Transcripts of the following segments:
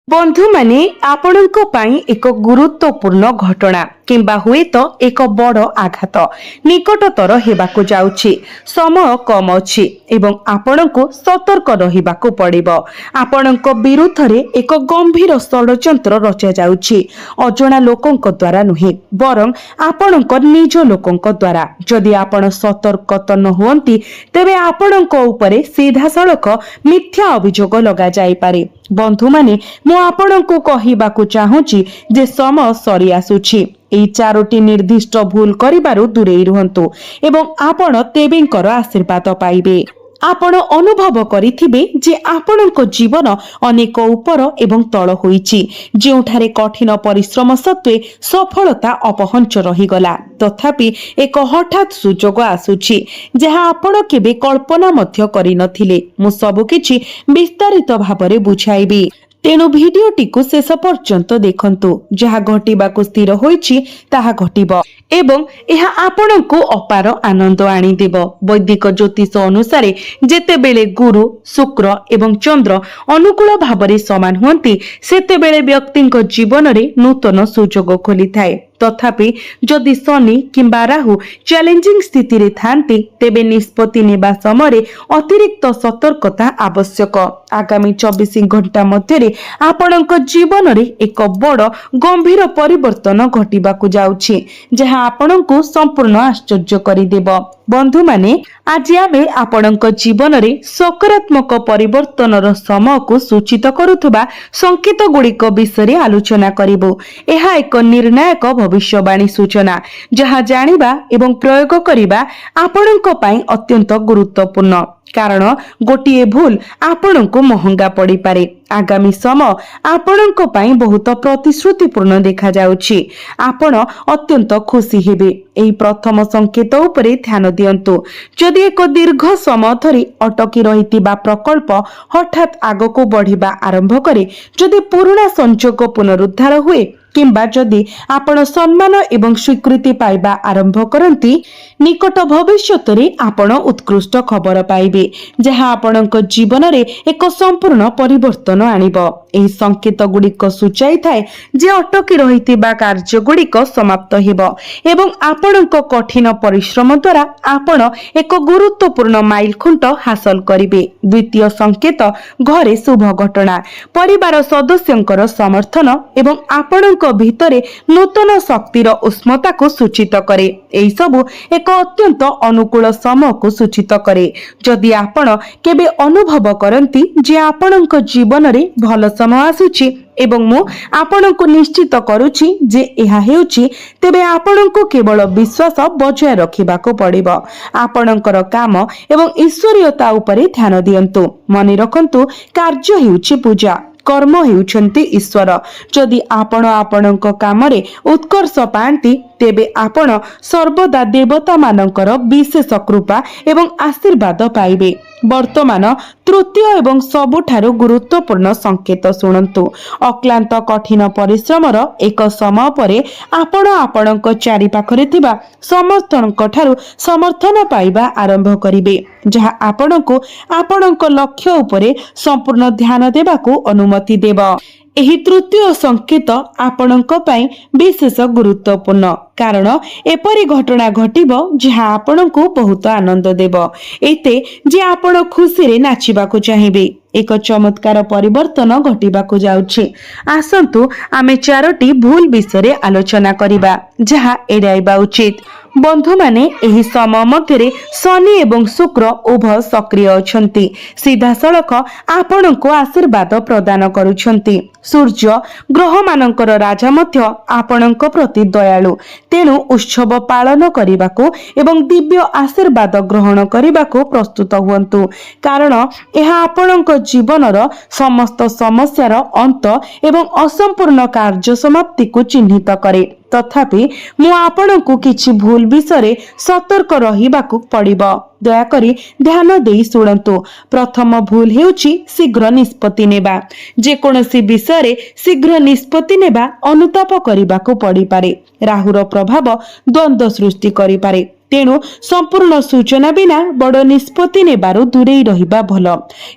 बंधु माने आपणक पाई एक गुरुत्वपूर्ण घटना किंबा हुए तो एक बड़ आघात निकटतर हेबाकु जाउछि। समय कम अछि एवं आपणको सतर्क रहिबाकु पड़िबो। आपणक विरुद्ध रे एक गंभीर षडयंत्र रचा जाउछि, अजणा लोकंक द्वारा नुहे बरं आपणक निज लोकंक द्वारा। जदि आपण सतर्क न हुअंती तेबे आपणक उपरे सीधा सड़क मिथ्या अभियोग लगा जाई पारे। बंधु माने मु आपणको कहिबाकु चाहूछि जे समय सरी आसुछि। एई चारोटी निर्दिष्ट भूल करिबारु दूरेई रुहंतु एवं आपण तेबेंकर आशीर्वाद पाइबे। आपण अनुभव करिथिबे जे आपणको जीवन अनेक उपर एवं तळ होईछि, जेउठारे कठिन परिश्रम सत्वे सफलता अपहंच रहिगला। तथापि एक हठात सुजोग आसुछि जहा आपण केबे कल्पना मध्य करि नथिले। मु सब किछि विस्तारित भाबरे बुझाइबी, तेणु भिडियोटी को शेष पर्यंत देखंतु। जहा घटिबाकु स्थिर होईछि ताहा घटिबो एवं एहा आपणको अपार आनंद आनी देबो। वैदिक ज्योतिष अनुसारे जेतेबेले गुरु, शुक्र एवं चंद्र अनुकूल भावरे समान हुंती सेतेबेले व्यक्तिंक जीवन रे नूतन सुजोग खोली थाए। तथापि जदि शनि किंबा राहु चैलेंजिंग स्थिति रे थांती तेबे निष्पत्ति नेबा समय अतिरिक्त सतर्कता आवश्यक। आगामी 24 घंटा मध्य आपणक जीवन रे एक बड़ गंभीर परिवर्तन घटिबाकु जाउछि, जहा आपणको संपूर्ण आश्चर्य करिदेबो। बंधु माने आज आमे आपणक जीवन रे सकारात्मक परिवर्तनर समय को सूचित करुथबा संकेत गुड़िक विषय आलोचना करिबो। एहा एक निर्णायक भविष्यवाणी सूचना जहा जानिबा एवं प्रयोग करिबा आपणक पई अत्यंत गुरुत्वपूर्ण, कारण गोटिए भूल आपणको महंगा पड़ी पारे। आगामी समय आपणक पई बहुत प्रतिश्रुतिपूर्ण देखा जाउछि। आपण अत्यंत खुशी हेबे। एही प्रथम संकेत उपरे ध्यान दियंतु। जदि एक दीर्घ समय धरि अटकी रहितिबा प्रकल्प हठात आगको बढ़िबा आरंभ करे, जदि पुराना संजोग पुनरुद्धार हुए किंबा जदि आपण सम्मान एवं स्वीकृति पाइबा आरंभ करंती, निकट भविष्यत रे आपण उत्कृष्ट खबर पाइबे जहा आपणक जीवन रे एक संपूर्ण परिवर्तन आनिबो। एही संकेत गुड़िक सूचाई थाए जे अटकी रहितिबा कार्य गुड़िक समाप्त हेबो एवं आपणक कठिन परिश्रम द्वारा आपण एक गुरुत्वपूर्ण माइल खुंट हासिल करिबे। द्वितीय संकेत घरे शुभ घटना, परिवार सदस्यंकर समर्थन एवं आपणक भितरे नूतन शक्तिर उष्मता को सूचित करे। एई सबु एक अत्यंत अनुकूल समय को सूचित करे। जदि आपण केबे अनुभव करंती जे आपणक जीवन रे भल समय आसुछि एवं मु आपणको निश्चित करूछि जे एहा हेउछि, तेबे आपणको केवल विश्वास बजाय रखिबाको पड़िबो। आपणकर काम एवं ईश्वरीयता उपरे ध्यान दियंतु। मने रखंतु, कार्य हेउछि पूजा, कर्म हेउछन्ति ईश्वर। जदि आपण आपणक कामरे उत्कर्ष पांती तेबे आपण सर्वदा देवता मानकर विशेष कृपा एवं आशीर्वाद पाइबे। वर्तमान तृतीय एवं सबुठारु गुरुत्वपूर्ण संकेत शुणन्तु। अक्लांत कठिन परिश्रमर एक समय परे आपण आपणक चारि पाखरे थिबा समस्तनक ठारु समर्थन पाइबा आरंभ करिबे, जहा आपणको आपणक लक्ष्य उपरे संपूर्ण ध्यान देबाकू अनुमति देबो। एही तृतीय संकेत आपणक पई विशेष गुरुत्वपूर्ण, कारण एपरि घटना घटिबो जहा आपणको बहुत आनंद देबो, एते जे आपण खुशी रे नाचिबाकू चाहिबे। एक चमत्कार परिवर्तन घटिबाकू जाउछि। आसंतु आमे चारोटी भूल विषय आलोचना करिबा जहा एडाइबा उचित। बंधु माने एही समय मध्यरे शनि एवं शुक्र उभय सक्रिय अछंती, सीधा सड़क आपणको आशीर्वाद प्रदान करूछंती। सूर्य ग्रह मानकर राजा मध्य आपणक प्रति दयालु, तेणु उत्सव पालन करिबाकू एवं दिव्य आशीर्वाद ग्रहण करिबाकू प्रस्तुत हुअन्तु, कारण एहा आपणक जीवनर समस्त समस्यार अंत एवं असंपूर्ण कार्य समाप्ति को चिन्हित करे। तथापि मु आपणको किछि भूल विषय सतर्क रहिबाकू पड़िबो। दयाकरी ध्यान देई सुनंतु। प्रथम भूल हेउछि शीघ्र निष्पत्ति नेबा। जे कोनोसी विषय शीघ्र निष्पत्ति नेबा अनुताप करिबाकू पड़ी पारे। राहुर प्रभाव द्वंद्व सृष्टि करि पारे। तेणु संपूर्ण सूचना बिना बड़ निष्पत्ति नेबारु दूरेई रहिबा भल।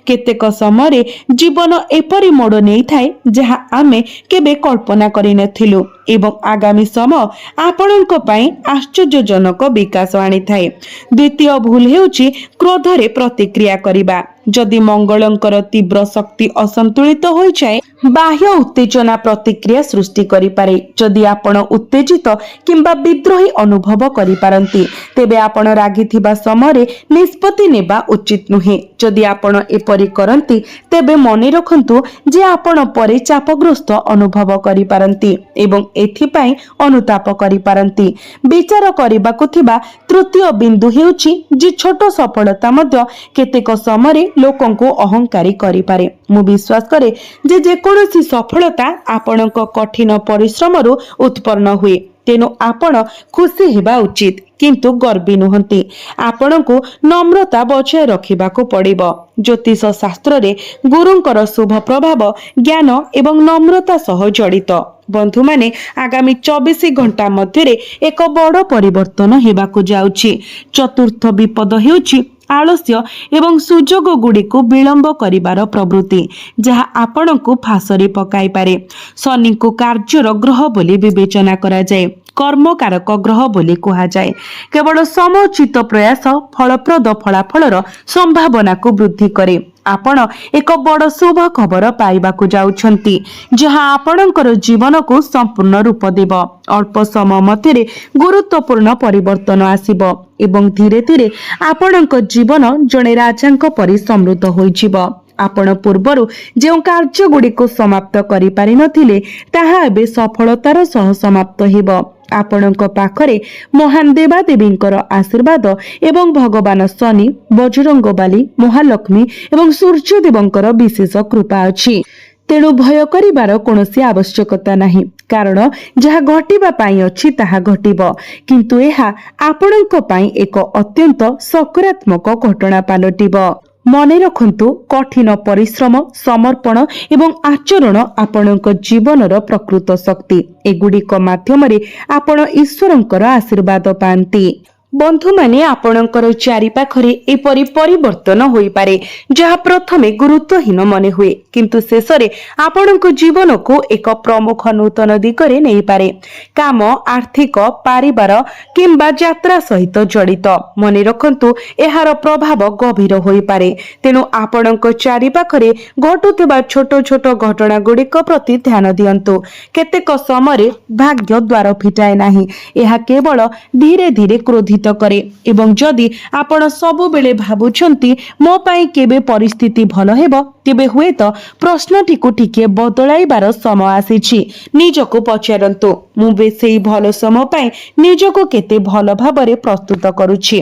केतेक समय जीवन एपरि मोड़ नहीं थाए जहाँ आमे केबे कल्पना करि नथिलु एवं आगामी समय आपणक पई आश्चर्यजनक विकास आनी थाए। द्वितीय भूल हेउची क्रोधरे प्रतिक्रिया करिबा। जदि मंगलंकर तीव्र शक्ति असंतुलित हो जाए बाह्य उत्तेजना प्रतिक्रिया सृष्टि करि पारे। जदि आपण उत्तेजित किंबा विद्रोही अनुभव करि पारंती तेबे आपण रागिथिबा समय निष्पत्ति नेबा उचित नुहे। जदि आपण एपरि करंती तेबे मने रखंतु जे आपण परे चापग्रस्त अनुभव करि पारंती एवं एथिपाई अनुताप करि पारंती। विचार करिबाकु थिबा तृतीय बिंदु हेउची जे छोट सफलता मध्य केतेक समय लोकंको अहंकारी करि पारे। मु विश्वास करे जे कोनोसी सफलता आपणक कठिन परिश्रमरु उत्पन्न हुए। तेनु आपण खुशी हेबा उचित किंतु गर्वी नुहंती। आपणको नम्रता बचाए रखिबाको पड़िबो। ज्योतिष शास्त्र रे गुरुंकर शुभ प्रभाव ज्ञान एवं नम्रता सह जड़ित। बंधु माने आगामी 24 घंटा मध्य एक बड़ परिवर्तन हेबाको जाउछि। चतुर्थ विपद हेउछि आलस्य एवं सुजोग गुड़ी को विलंब करिबार प्रवृत्ति जहाँ आपण को फासरे पकाई पारे। शनि को कार्यर ग्रह बोली विवेचना करा जाए, कर्मकारक ग्रह बोली कहा जाए। केवल समुचित प्रयास फलप्रद फलाफलर संभावना को वृद्धि करे। आपण एक बड़ शुभ खबर पाइबाकु जाउछंती जहाँ आपणकर जीवन को संपूर्ण रूप देव। अल्प समय मध्य गुरुत्वपूर्ण परिवर्तन आसिबो एवं धीरे धीरे आपणक जीवन जड़े राजांक परि समृद्ध होइजिबो। आपण पूर्वरु जो कार्य गुड़ी को समाप्त करि पारि नथिले ताहा एबे सफलतार सह समाप्त हेबो। आपणक पाखरे महान देवादेवींकर आशीर्वाद एवं भगवान शनि, बजरंगबाली, महालक्ष्मी एवं सूर्यदेवंकर विशेष कृपा अछि। तेणु भय करिबार कोनोसी आवश्यकता नाही, कारण जहा घटिबा पाई अछि ताहा घटिबो। किंतु एहा आपणक पाई एक अत्यंत सकारात्मक घटना पालटिबो। मने रखंतु कठिन परिश्रम, समर्पण एवं आचरण आपणक जीवनर प्रकृत शक्ति। एगुड़िक माध्यम आपण ईश्वरंकर आशीर्वाद पांती। बंधु माने आपणकर चारि पाखरे एपरि परिवर्तन होई पारे जहा प्रथमे गुरुत्वहीन मने हुए किंतु शेषरे आपणक जीवन को एक प्रमुख नूतन दिगरे नहीं पारे। काम, आर्थिक, पारिवार किंबा यात्रा सहित जड़ित। मने रखंतु एहार प्रभाव गभीर होई पारे। तेनु आपणक चारि पाखरे घटुथिबा छोट छोट घटना गुड़िक प्रति ध्यान दियंतु। केतेक समय भाग्य द्वार फिटाए नाही, एहा केवल धीरे धीरे क्रोधित करे। एवं जदि आपण सबु बेले भाबुछंती मो पाई केबे परिस्थिति भल हेबो तेबे हुए तो प्रश्नटी को टिके बदलाइबार समय आसीछि। निजको पचारंतु मु बे सेई भल समय पाई निजको केते भल भाबरे प्रस्तुत करूछि,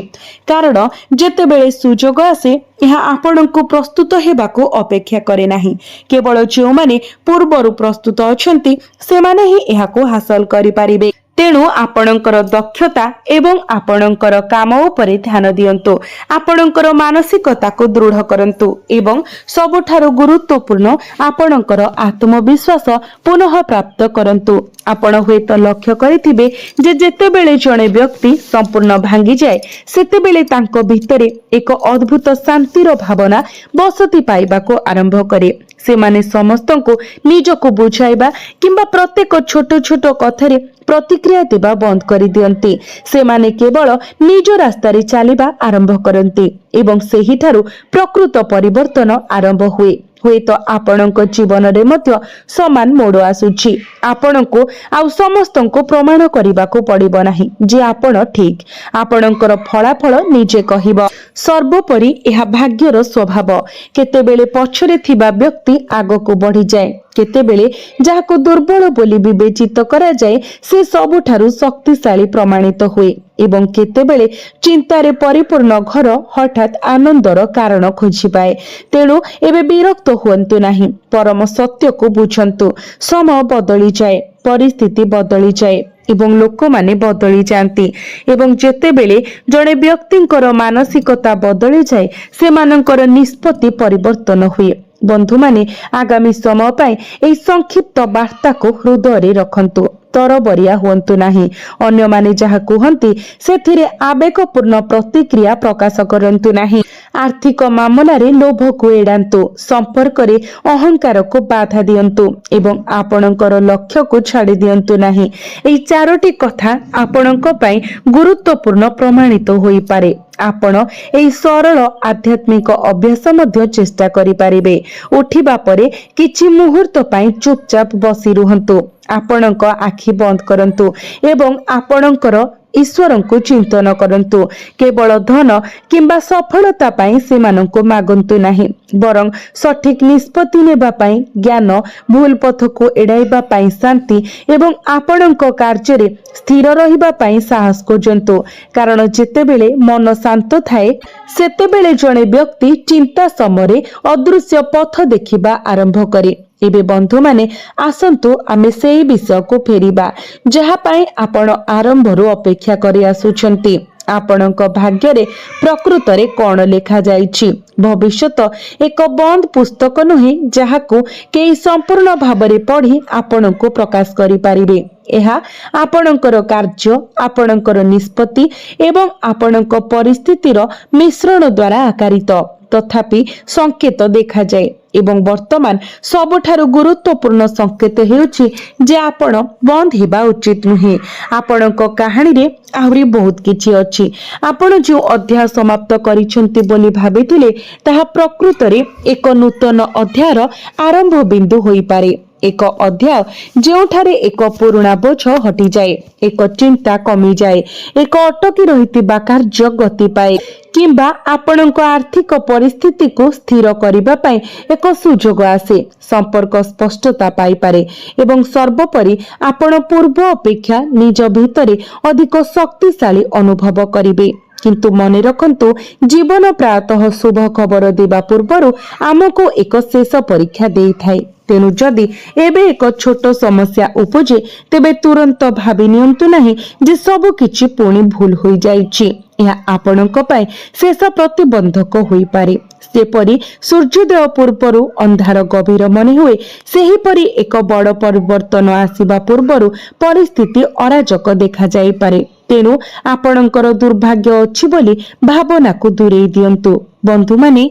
कारण जेते बेले सुजोग आसे यह आपणको प्रस्तुत हेबाको अपेक्षा करे नाही। केवल जो माने पूर्वरु प्रस्तुत अछंती सेमाने ही एहाको हासिल करि पारिबे। तेणु आपणकर दक्षता एवं आपणकर काम उपरे ध्यान दियंतु। आपणकर मानसिकता को दृढ़ करंतु एवं सबुठारु गुरुत्वपूर्ण आपणकर आत्मविश्वास पुनः प्राप्त करंतु। आपण हुएत लक्ष्य करिथिबे जे जेतेबेले जणे व्यक्ति संपूर्ण भांगी जाए सेतेबेले तांको भितरे एक अद्भुत शांतिर भावना बसती पाइबाको आरंभ करे। सेमाने समस्तंको निजको बुझाइबा किंबा प्रत्येक छोट छोट कथारे प्रतिक्रिया देबा बंद करि दियंती। सेमाने केवल निज रास्तारे चलिबा आरंभ करंती एवं सेही ठारू प्रकृत परिवर्तन आरंभ हुए। हुए तो आपणक जीवन रे मध्य समान मोड़ आसुछि। आपणको आउ समस्तंको प्रमाण करिबाको पड़िबो नाही जे आपण ठीक। आपणकर फलाफल निजे कहिबो। सर्वोपरि एहा भाग्यर स्वभाव। केतेबेले पछरे थिबा व्यक्ति आगको बढ़ी जाए, केतेबेले जाहाको दुर्बल बोली विवेचित करा जाए से सबुठारु शक्तिशाली प्रमाणित हुए एवं केतेबेले चिंतारे परिपूर्ण घर हठात आनंदर कारण खोजी पाए। तेणु एबे विरक्त हुअन्तु नाही, परम सत्य को बुझंतु। समय बदली जाए, परिस्थिति बदली जाए एवं लोक माने बदली जाती एवं जेतेबेले जड़े व्यक्तिंकर मानसिकता बदली जाए सेमानंकर निष्पत्ति परिवर्तन हुए बंधु माने आगामी समय पाई एई संक्षिप्त बार्ता को हृदय रखंतु। तरबरिया हुंतु नाही। अन्य माने जहा कुहंती सेथिरे आवेगपूर्ण प्रतिक्रिया प्रकाश करंतु नाही। आर्थिक मामला रे लोभ को एडांतु। संपर्क रे अहंकार को बाधा दियंतु एवं आपणकर लक्ष्य को छाड़ी दियंतु नाही। एई चारोटी कथा आपणक पई गुरुत्वपूर्ण प्रमाणित होई पारे। आपण एई सरल आध्यात्मिक अभ्यास मध्य चेष्टा करि पारिबे। उठिबा परे किछि मुहूर्त पई चुपचाप बसी रुहंतु। आपणक आखि बंद करंतु एवं आपणकर ईश्वर को चिंतन करंतु। केवल धन किंबा सफलता पाई सेमानंको मागंतु नाही, बरं सठिक निष्पत्ति नेबा पाई ज्ञान, भूल पथ को एडाइबा पाई शांति एवं आपणंको कार्य रे स्थिर रहिबा पाई साहस खोजंतु। कारण जेतेबेले मन शांत थाए सेतेबेले जणे व्यक्ति चिंता समरे अदृश्य पथ देखिबा आरंभ करे। एबे बंधु माने आसंतु आमे सेही विषय को फेरिबा जहा पाई आपण आरंभरू अपेक्षा करि आसुछंती। आपणक भाग्य रे प्रकृत रे कोन लेखा जाईछि। भविष्यत एक बंद पुस्तक नुहे जहाकू केही संपूर्ण भाबरे पढ़ी आपणको प्रकाश करि पारिबे। एहा आपणकर कार्य, आपणकर निष्पत्ति एवं आपणक परिस्थितिर मिश्रण द्वारा आकारित। तथापि संकेत देखा जाए एवं वर्तमान सबठारु गुरुत्वपूर्ण संकेत हेउछि जे आपण बंद हेबा उचित नुहे। आपणक कहानी रे आहुरी बहुत किछि अछि। आपण जो अध्याय समाप्त करिसंती बोली भाबिथिले ताहा प्रकृत रे एक नूतन अध्यायर आरंभ बिंदु होई पारे। एक अध्याय जेउठारे एक पुराणा बोझ हटि जाए, एक चिंता कमी जाए, एक अटकी रहितिबा कार्य गति पाए किंबा आपणक आर्थिक परिस्थिति को स्थिर करिबा पाई एक सुजोग आसे। संपर्क स्पष्टता पाई पारे एवं सर्वोपरि आपण पूर्व अपेक्षा निज भितरे अधिक शक्तिशाली अनुभव करिबे। किंतु मने रखंतु जीवन प्रातः शुभ खबर देबा पूर्वरु आमको एक शेष परीक्षा देई थाए। तेनु जदि एबे एक छोट समस्या उपजे तेबे तुरंत भाबी नियंतु नाही जे सब किछि पुणी भूल होई जाईछि। यह आपणक पाए शेष प्रतिबंधक होई पारे। सेपरि सूर्योदय पूर्वरु अंधार गभीर मने हुए, सेही परि एक बड़ परिवर्तन आसीबा पूर्वरु परिस्थिति अराजक देखा जाई पारे। तेणु आपणकर दुर्भाग्य अछि बोली भावना को दूरेई दियंतु। बंधु माने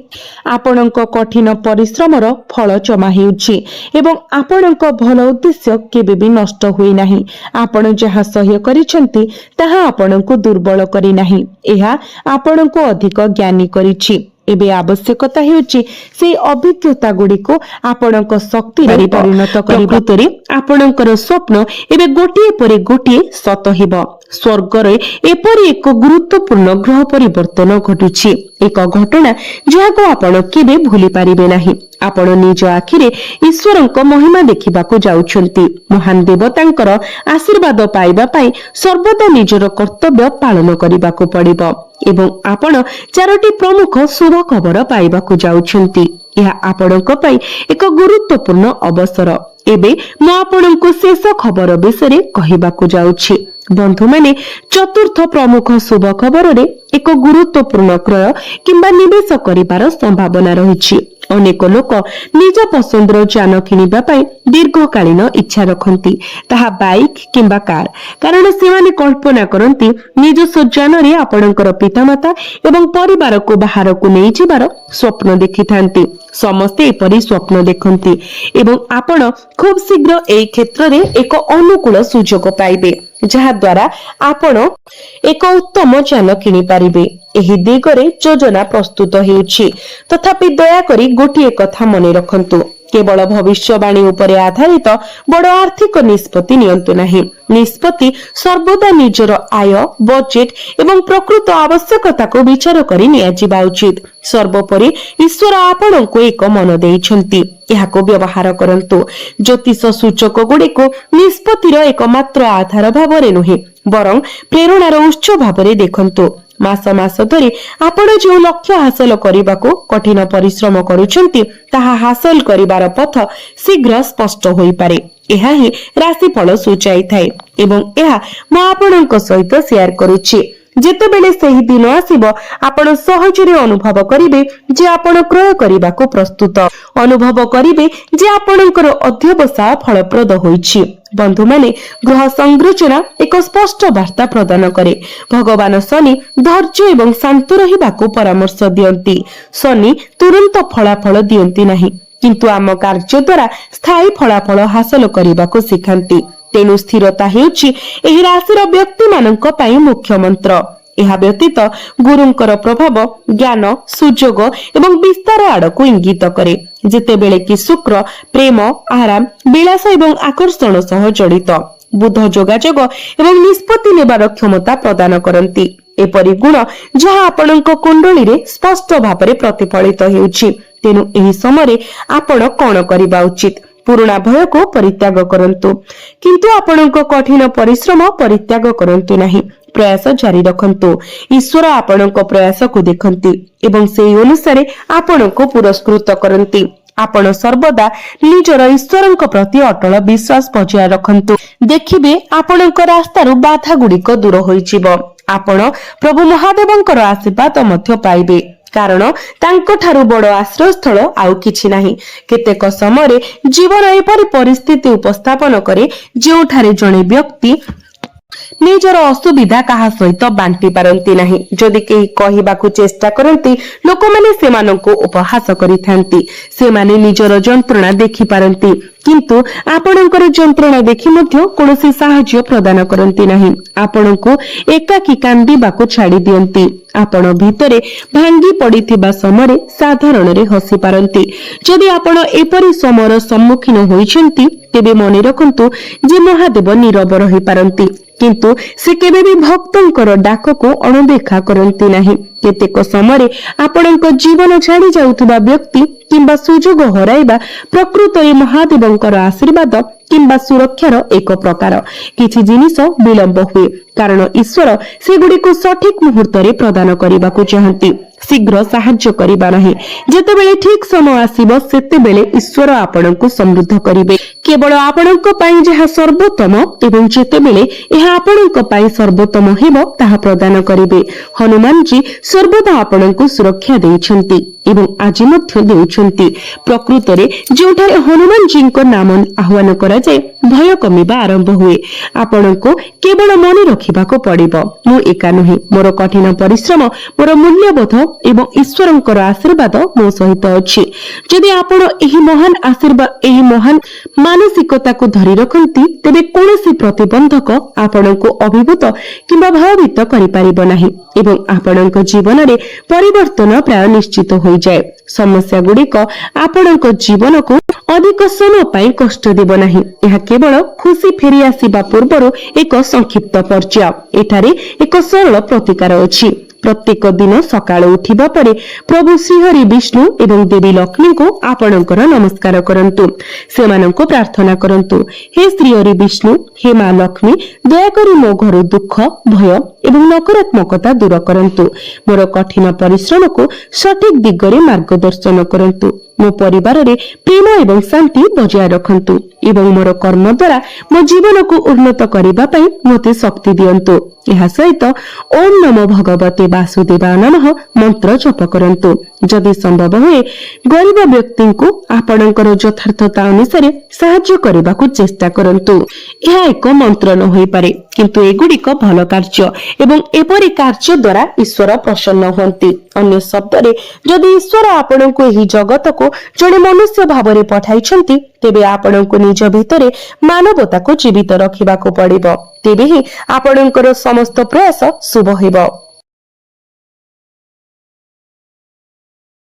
आपणक कठिन परिश्रमर फल जमा हेउछि एवं आपणक भल उद्देश्य केबे भी नष्ट होई नाही। आपण जहा सह्य करिसंती ताहा आपणको दुर्बल करी नाही, एहा आपणको अधिक ज्ञानी करिछि। एबे आवश्यकता हेउछि से अभिज्ञता गुडी को आपणक शक्ति रे परिणत करि भितरे आपणकर स्वप्न एबे गोटिए परे गोटिए सत हेबो। स्वर्ग रे एपरि एक गुरुत्वपूर्ण ग्रह परिवर्तन घटुछि, एक घटना जहाको आपण केबे भूली पारिबे नाही। आपण निज आखिरे ईश्वरक महिमा देखिबाको जाउछंती। महान देवतांकर आशीर्वाद पाइबा पाई सर्वदा निजर कर्तव्य पालन करिबाको पड़िबो एवं आपण चारोटी प्रमुख शुभ खबर पाइबाको जाउछंती। यह आपणक पई एक गुरुत्वपूर्ण अवसर। एबे मु आपणको शेष खबर विषय कहिबाको जाउछि। बंधु माने चतुर्थ प्रमुख शुभ खबर रे एक गुरुत्वपूर्ण क्रय किंबा निवेश करिबार संभावना रहिछि। अनेक लोक निज पसंदर यान किनिबा पाई दीर्घकालीन इच्छा रखंती, ताहा बाइक किंबा कार। कारण सेमाने कल्पना करंती निज यान रे आपणकर पितामाता एवं परिवार को बाहर को नहीं जिबार स्वप्न देखिथांती। समस्ते एपरि स्वप्न देखंती एवं आपण खूब शीघ्र एई क्षेत्र रे एक अनुकूल सुजोग पाइबे जहा द्वारा आपण एक उत्तम यान किनि पारिबे। एही दिगरे योजना प्रस्तुत हेउछि। तथापि दया करी गोटिए कथा मने रखंतु, केवल भविष्यवाणी उपरे आधारित बड़ आर्थिक निष्पत्ति नियंतु नाही। निष्पत्ति सर्वदा निजर आय, बजेट एवं प्रकृत आवश्यकता को विचार करी नियाजिबा उचित। सर्वोपरि ईश्वर आपणको एक मन देइछंती, एहाको व्यवहार करंतु। ज्योतिष सूचक गुडी को निष्पत्तिर एकमात्र आधार भावरे नुहे, बरं प्रेरणार उत्स भावरे देखंतु। मास मास धरी आपण जो लक्ष्य हासिल करबाको कठिन परिश्रम करूछंती ताहा हासिल करिबार पथ शीघ्र स्पष्ट होई पारे। एहा ही राशिफल सूचाई थाए एवं एहा मु आपणक सहित शेयर करूछि। ଯେତେବେଳେ ସେହି ଦିନ ଆସିବ ଆପଣ ସହଜରେ ଅନୁଭବ କରିବେ ଯେ ଆପଣ କ୍ରୟ କରିବାକୁ ପ୍ରସ୍ତୁତ, ଅନୁଭବ କରିବେ ଯେ ଆପଣଙ୍କର ଅଧ୍ୟବସାୟ ଫଳପ୍ରଦ ହୋଇଛି। ବନ୍ଧୁମାନେ, ଗ୍ରହ ସଂରଚନା ଏକ ସ୍ପଷ୍ଟ ବାର୍ତ୍ତା ପ୍ରଦାନ କରେ। ଭଗବାନ ଶନି ଧୈର୍ଯ୍ୟ ଏବଂ ଶାନ୍ତ ରହିବାକୁ ପରାମର୍ଶ ଦିଅନ୍ତି। ଶନି ତୁରନ୍ତ ଫଳାଫଳ ଦିଅନ୍ତି ନାହିଁ, କିନ୍ତୁ ଆମ କାର୍ଯ୍ୟ ଦ୍ୱାରା ସ୍ଥାୟୀ ଫଳାଫଳ ହାସଲ କରିବାକୁ ଶିଖାନ୍ତି। ତେଣୁ ସ୍ଥିରତା ହେଉଛି ଏହି ରାଶିର ବ୍ୟକ୍ତିମାନଙ୍କ ପାଇଁ ମୁଖ୍ୟ ମନ୍ତ୍ର। ଏହା ବ୍ୟତୀତ ଗୁରୁଙ୍କର ପ୍ରଭାବ ଜ୍ଞାନ, ସୁଯୋଗ ଏବଂ ବିସ୍ତାର ଆଡକୁ ଇଙ୍ଗିତ କରେ, ଯେତେବେଳେ କି ଶୁକ୍ର ପ୍ରେମ, ଆରାମ, ବିଳାସ ଏବଂ ଆକର୍ଷଣ ସହ ଜଡିତ। ବୁଧ ଯୋଗାଯୋଗ ଏବଂ ନିଷ୍ପତ୍ତି ନେବାର କ୍ଷମତା ପ୍ରଦାନ କରନ୍ତି, ଏପରି ଗୁଣ ଯାହା ଆପଣଙ୍କ କୁଣ୍ଡଳୀରେ ସ୍ପଷ୍ଟ ଭାବରେ ପ୍ରତିଫଳିତ ହେଉଛି। ତେଣୁ ଏହି ସମୟରେ ଆପଣ କଣ କରିବା ଉଚିତ? ପୁରୁଣା ଭୟକୁ ପରିତ୍ୟାଗ କରନ୍ତୁ, କିନ୍ତୁ ଆପଣଙ୍କ କଠିନ ପରିଶ୍ରମ ପରିତ୍ୟାଗ କରନ୍ତୁ ନାହିଁ। ପ୍ରୟାସ ଜାରି ରଖନ୍ତୁ। ଈଶ୍ୱର ଆପଣଙ୍କ ପ୍ରୟାସକୁ ଦେଖନ୍ତି ଏବଂ ସେହି ଅନୁସାରେ ଆପଣଙ୍କୁ ପୁରସ୍କୃତ କରନ୍ତି। ଆପଣ ସର୍ବଦା ନିଜର ଈଶ୍ୱରଙ୍କ ପ୍ରତି ଅଟଳ ବିଶ୍ୱାସ ବଜାୟ ରଖନ୍ତୁ। ଦେଖିବେ ଆପଣଙ୍କ ରାସ୍ତାରୁ ବାଧା ଗୁଡିକ ଦୂର ହୋଇଯିବ। ଆପଣ ପ୍ରଭୁ ମହାଦେବଙ୍କର ଆଶୀର୍ବାଦ ମଧ୍ୟ ପାଇବେ, କାରଣ ତାଙ୍କଠାରୁ ବଡ ଆଶ୍ରୟସ୍ଥଳ ଆଉ କିଛି ନାହିଁ। କେତେକ ସମୟରେ ଜୀବନ ଏପରି ପରିସ୍ଥିତି ଉପସ୍ଥାପନ କରେ ଯେଉଁଠାରେ ଜଣେ ବ୍ୟକ୍ତି ନିଜର ଅସୁବିଧା କାହା ସହିତ ବାଣ୍ଟି ପାରନ୍ତି ନାହିଁ। ଯଦି କେହି କହିବାକୁ ଚେଷ୍ଟା କରନ୍ତି, ଲୋକମାନେ ସେମାନଙ୍କୁ ଉପହାସ କରିଥାନ୍ତି। ସେମାନେ ନିଜର ଯନ୍ତ୍ରଣା ଦେଖିପାରନ୍ତି, କିନ୍ତୁ ଆପଣଙ୍କର ଯନ୍ତ୍ରଣା ଦେଖି ମଧ୍ୟ କୌଣସି ସାହାଯ୍ୟ ପ୍ରଦାନ କରନ୍ତି ନାହିଁ। ଆପଣଙ୍କୁ ଏକାକୀ କାନ୍ଦିବାକୁ ଛାଡି ଦିଅନ୍ତି। ଆପଣ ଭିତରେ ଭାଙ୍ଗି ପଡିଥିବା ସମୟରେ ସାଧାରଣରେ ହସି ପାରନ୍ତି। ଯଦି ଆପଣ ଏପରି ସମୟର ସମ୍ମୁଖୀନ ହୋଇଛନ୍ତି, ତେବେ ମନେ ରଖନ୍ତୁ ଯେ ମହାଦେବ ନୀରବ ରହିପାରନ୍ତି, କିନ୍ତୁ ସେ କେବେ ବି ଭକ୍ତଙ୍କର ଡାକକୁ ଅଣଦେଖା କରନ୍ତି ନାହିଁ। କେତେକ ସମୟରେ ଆପଣଙ୍କ ଜୀବନ ଛାଡି ଯାଉଥିବା ବ୍ୟକ୍ତି କିମ୍ବା ସୁଯୋଗ ହରାଇବା ପ୍ରକୃତରେ ମହାଦେବଙ୍କର ଆଶୀର୍ବାଦ କିମ୍ବା ସୁରକ୍ଷାର ଏକ ପ୍ରକାର। କିଛି ଜିନିଷ ବିଳମ୍ବ ହୁଏ କାରଣ ଈଶ୍ୱର ସେଗୁଡ଼ିକୁ ସଠିକ ମୁହୂର୍ତ୍ତରେ ପ୍ରଦାନ କରିବାକୁ ଚାହାନ୍ତି, ଶୀଘ୍ର ସାହାଯ୍ୟ କରିବା ନାହିଁ। ଯେତେବେଳେ ଠିକ ସମୟ ଆସିବ, ସେତେବେଳେ ଈଶ୍ୱର ଆପଣଙ୍କୁ ସମୃଦ୍ଧ କରିବେ, କେବଳ ଆପଣଙ୍କ ପାଇଁ ଯାହା ସର୍ବୋତ୍ତମ, ଏବଂ ଯେତେବେଳେ ଏହା ଆପଣଙ୍କ ପାଇଁ ସର୍ବୋତ୍ତମ ହେବ ତାହା ପ୍ରଦାନ କରିବେ। ହନୁମାନଜୀ ସର୍ବଦା ଆପଣଙ୍କୁ ସୁରକ୍ଷା ଦେଇଛନ୍ତି ଏବଂ ଆଜି ମଧ୍ୟ ଦେଉଛନ୍ତି। ପ୍ରକୃତରେ ଯେଉଁଠାରେ ହନୁମାନଜୀଙ୍କ ନାମ ଆହ୍ୱାନ କରାଯାଏ, ଭୟ କମିବା ଆରମ୍ଭ ହୁଏ। ଆପଣଙ୍କୁ କେବଳ ମନେ ରଖିବାକୁ ପଡିବ, ମୁଁ ଏକା ନୁହେଁ। ମୋର କଠିନ ପରିଶ୍ରମ, ମୋର ମୂଲ୍ୟବୋଧ ଏବଂ ଈଶ୍ୱରଙ୍କର ଆଶୀର୍ବାଦ ମୋ ସହିତ ଅଛି। ଯଦି ଆପଣ ଏହି ମହାନ ମାନସିକତାକୁ ଧରି ରଖନ୍ତି, ତେବେ କୌଣସି ପ୍ରତିବନ୍ଧକ ଆପଣଙ୍କୁ ଅଭିଭୂତ କିମ୍ବା ଭୟଭୀତ କରିପାରିବ ନାହିଁ ଏବଂ ଆପଣଙ୍କ ଜୀବନରେ ପରିବର୍ତ୍ତନ ପ୍ରାୟ ନିଶ୍ଚିତ ହୋଇଯାଏ। ସମସ୍ୟା ଗୁଡିକ ଆପଣଙ୍କ ଜୀବନକୁ ଅଧିକ ସମୟ ପାଇଁ କଷ୍ଟ ଦେବ ନାହିଁ। ଏହା କେବଳ ଖୁସି ଫେରି ଆସିବା ପୂର୍ବରୁ ଏକ ସଂକ୍ଷିପ୍ତ ପର୍ଯ୍ୟାୟ। ଏଠାରେ ଏକ ସରଳ ପ୍ରତିକାର ଅଛି। ପ୍ରତ୍ୟେକ ଦିନ ସକାଳୁ ଉଠିବା ପରେ ପ୍ରଭୁ ଶ୍ରୀହରି ବିଷ୍ଣୁ ଏବଂ ଦେବୀ ଲକ୍ଷ୍ମୀଙ୍କୁ ଆପଣଙ୍କର ନମସ୍କାର କରନ୍ତୁ। ସେମାନଙ୍କୁ ପ୍ରାର୍ଥନା କରନ୍ତୁ, ହେ ଶ୍ରୀହରି ବିଷ୍ଣୁ, ହେ ମା ଲକ୍ଷ୍ମୀ, ଦୟାକରି ମୋ ଘରୁ ଦୁଃଖ, ଭୟ ଏବଂ ନକାରାତ୍ମକତା ଦୂର କରନ୍ତୁ। ମୋର କଠିନ ପରିଶ୍ରମକୁ ସଠିକ ଦିଗରେ ମାର୍ଗଦର୍ଶନ କରନ୍ତୁ। ମୋ ପରିବାରରେ ପ୍ରେମ ଏବଂ ଶାନ୍ତି ବଜାୟ ରଖନ୍ତୁ ଏବଂ ମୋର କର୍ମ ଦ୍ୱାରା ମୋ ଜୀବନକୁ ଉନ୍ନତ କରିବା ପାଇଁ ମୋତେ ଶକ୍ତି ଦିଅନ୍ତୁ। ଏହା ସହିତ ଓಂ ନମୋ ଭଗବତେ ବାସୁଦେବାୟ ନମଃ ମନ୍ତ୍ର ଜପ କରନ୍ତୁ। ଯଦି ସମ୍ଭବ ହୁଏ, ଗରିବ ବ୍ୟକ୍ତିଙ୍କୁ ଆପଣଙ୍କର ଯଥାର୍ଥତା ଅନୁସାରେ ସାହାଯ୍ୟ କରିବାକୁ ଚେଷ୍ଟା କରନ୍ତୁ। ଏହା ଏକ ମନ୍ତ୍ର ନ ହୋଇପାରେ, କିନ୍ତୁ ଏଗୁଡ଼ିକ ଭଲ କାର୍ଯ୍ୟ ଏବଂ ଏପରି କାର୍ଯ୍ୟ ଦ୍ୱାରା ଈଶ୍ୱର ପ୍ରସନ୍ନ ହୁଅନ୍ତି। ଅନ୍ୟ ଶବ୍ଦରେ, ଯଦି ଈଶ୍ୱର ଆପଣଙ୍କୁ ଏହି ଜଗତକୁ ଜଣେ ମନୁଷ୍ୟ ଭାବରେ ପଠାଇଛନ୍ତି, ତେବେ ଆପଣଙ୍କୁ ନିଜ ଭିତରେ ମାନବତାକୁ ଜୀବିତ ରଖିବାକୁ ପଡିବ। ତେବେ ହିଁ ଆପଣଙ୍କର ସମସ୍ତ ପ୍ରୟାସ ଶୁଭ ହେବ।